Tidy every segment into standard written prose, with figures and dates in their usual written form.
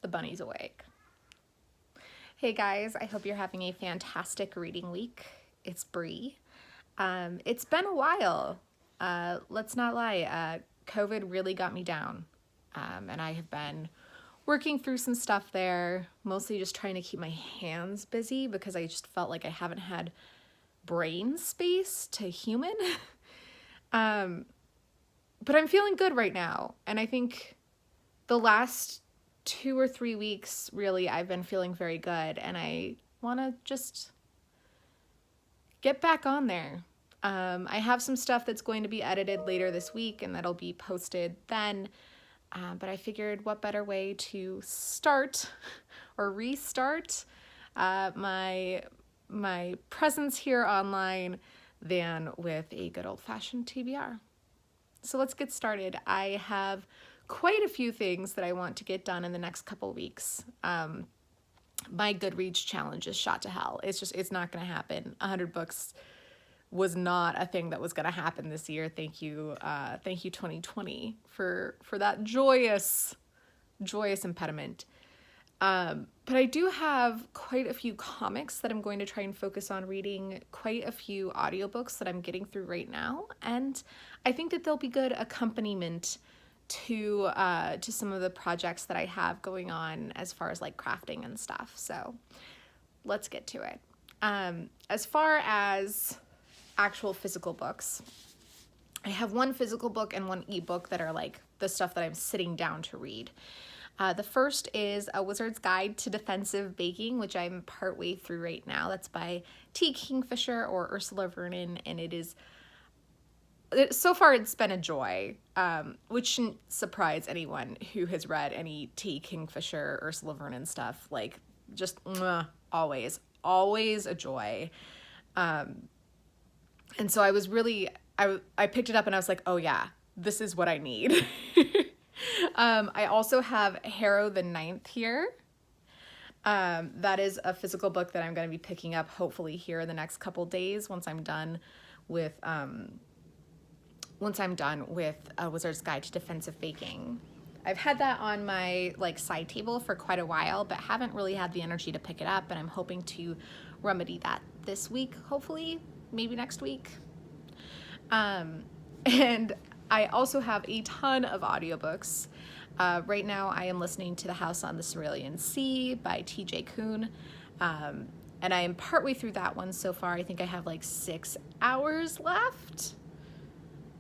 The bunny's awake. Hey guys, I hope you're having a fantastic reading week. It's Bree. It's been a while. Let's not lie. COVID really got me down. And I have been working through some stuff there, mostly just trying to keep my hands busy because I just felt like I haven't had brain space to human. But I'm feeling good right now. And I think the last 2 or 3 weeks, really, I've been feeling very good. And I want to just get back on there. I have some stuff that's going to be edited later this week and that'll be posted then. But I figured what better way to start or restart my presence here online than with a good old-fashioned TBR. So let's get started. I have quite a few things that I want to get done in the next couple weeks. My Goodreads challenge is shot to hell. It's not going to happen. 100 books was not a thing that was going to happen this year. Thank you 2020 for that joyous impediment. But I do have quite a few comics that I'm going to try and focus on reading, quite a few audiobooks that I'm getting through right now, and I think that they'll be good accompaniment to some of the projects that I have going on as far as like crafting and stuff. So let's get to it. As far as actual physical books, I have one physical book and one ebook that are like the stuff that I'm sitting down to read. The first is A Wizard's Guide to Defensive Baking, which I'm partway through right now. That's by T. Kingfisher or Ursula Vernon, and so far it's been a joy, which shouldn't surprise anyone who has read any T. Kingfisher, Ursula Vernon stuff. Like, just always a joy. And so I was really, I picked it up and I was like, oh yeah, this is what I need. I also have Harrow the Ninth here. That is a physical book that I'm going to be picking up hopefully here in the next couple days once I'm done with A Wizard's Guide to Defensive Baking. I've had that on my side table for quite a while, but haven't really had the energy to pick it up, and I'm hoping to remedy that this week, hopefully, maybe next week. And I also have a ton of audiobooks. Right now I am listening to The House on the Cerulean Sea by T.J. Kuhn. And I am partway through that one so far. I think I have 6 hours left.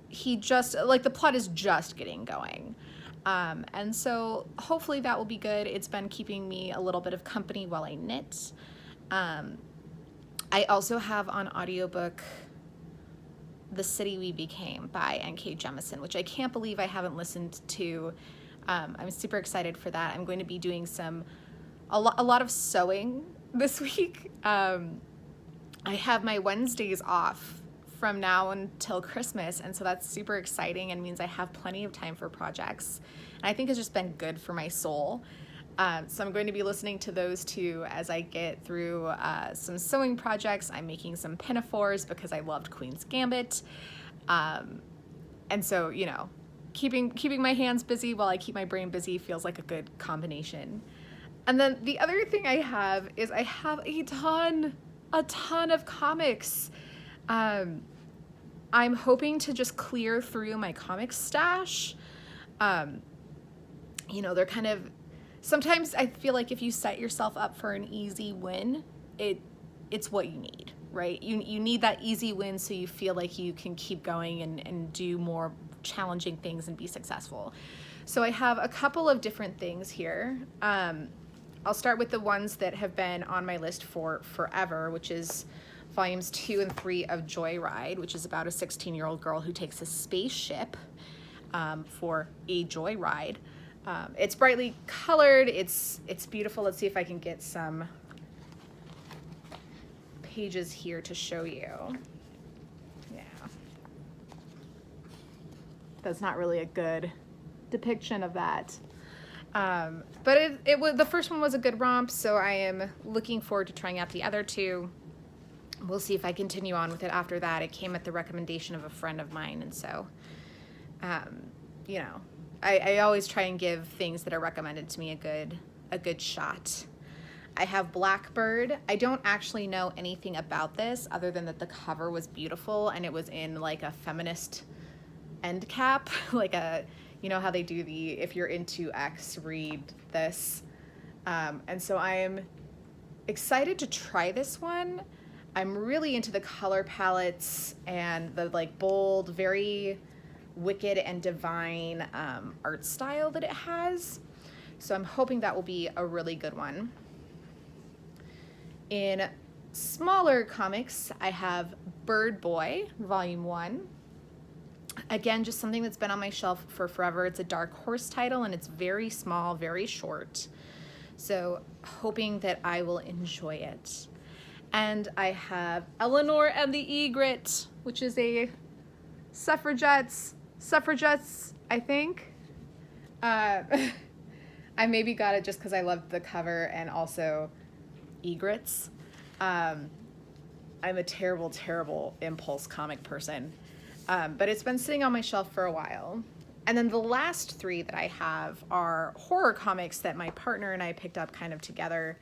The plot is just getting going. And so hopefully that will be good. It's been keeping me a little bit of company while I knit. I also have on audiobook The City We Became by N.K. Jemisin, which I can't believe I haven't listened to. I'm super excited for that. I'm going to be doing a lot of sewing this week. I have my Wednesdays off from now until Christmas, and so that's super exciting and means I have plenty of time for projects. And I think it's just been good for my soul. So I'm going to be listening to those two as I get through some sewing projects. I'm making some pinafores because I loved Queen's Gambit. And so, keeping my hands busy while I keep my brain busy feels like a good combination. And then the other thing I have is I have a ton of comics. I'm hoping to just clear through my comics stash. They're kind of, sometimes I feel like if you set yourself up for an easy win, it's what you need, right? You need that easy win so you feel like you can keep going and do more challenging things and be successful. So I have a couple of different things here. I'll start with the ones that have been on my list for forever, which is volumes 2 and 3 of Joyride, which is about a 16-year-old girl who takes a spaceship for a joyride. It's brightly colored. It's beautiful. Let's see if I can get some pages here to show you. Yeah. That's not really a good depiction of that. But the first one was a good romp, so I am looking forward to trying out the other two. We'll see if I continue on with it after that. It came at the recommendation of a friend of mine, and so, I always try and give things that are recommended to me a good a good shot. I have Blackbird. I don't actually know anything about this other than that the cover was beautiful and it was in like a feminist end cap, like a, you know how they do the, if you're into X, read this. And so I am excited to try this one. I'm really into the color palettes and the like bold, very wicked and divine art style that it has. So I'm hoping that will be a really good one. In smaller comics, I have Bird Boy, Volume 1. Again, just something that's been on my shelf for forever. It's a Dark Horse title, and it's very small, very short. So hoping that I will enjoy it. And I have Eleanor and the Egret, which is a suffragettes, I think. I maybe got it just because I loved the cover and also egrets. I'm a terrible, terrible impulse comic person, but it's been sitting on my shelf for a while. And then the last three that I have are horror comics that my partner and I picked up kind of together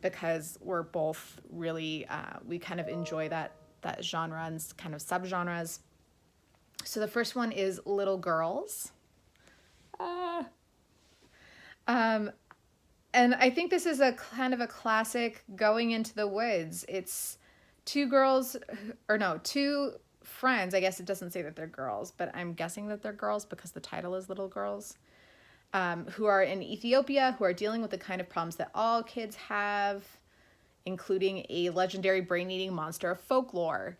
because we're both really, we kind of enjoy that genre and kind of subgenres. So the first one is Little Girls. And I think this is a kind of a classic going into the woods. It's two friends. I guess it doesn't say that they're girls, but I'm guessing that they're girls because the title is Little Girls, who are in Ethiopia, who are dealing with the kind of problems that all kids have, including a legendary brain-eating monster of folklore.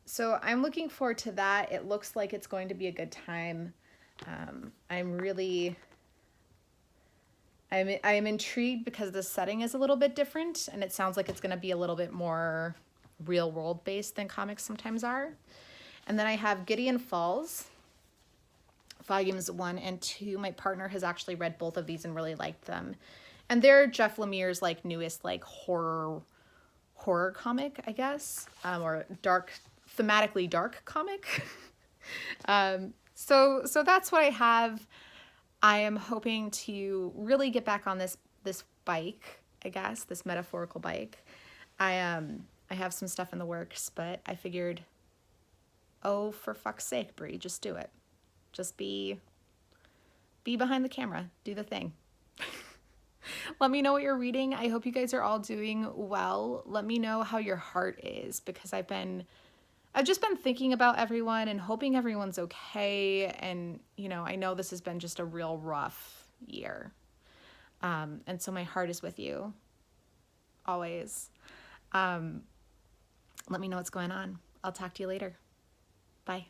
So I'm looking forward to that. It looks like it's going to be a good time. I am intrigued because the setting is a little bit different and it sounds like it's going to be a little bit more real world based than comics sometimes are. And then I have Gideon Falls, volumes 1 and 2. My partner has actually read both of these and really liked them. And they're Jeff Lemire's like newest like horror comic, I guess, or thematically dark comic. So that's what I have. I am hoping to really get back on this bike, I guess, this metaphorical bike. I have some stuff in the works, but I figured, oh, for fuck's sake, Brie, just do it. Just be behind the camera. Do the thing. Let me know what you're reading. I hope you guys are all doing well. Let me know how your heart is, because I've just been thinking about everyone and hoping everyone's okay. And, you know, I know this has been just a real rough year. And so my heart is with you always. Let me know what's going on. I'll talk to you later. Bye.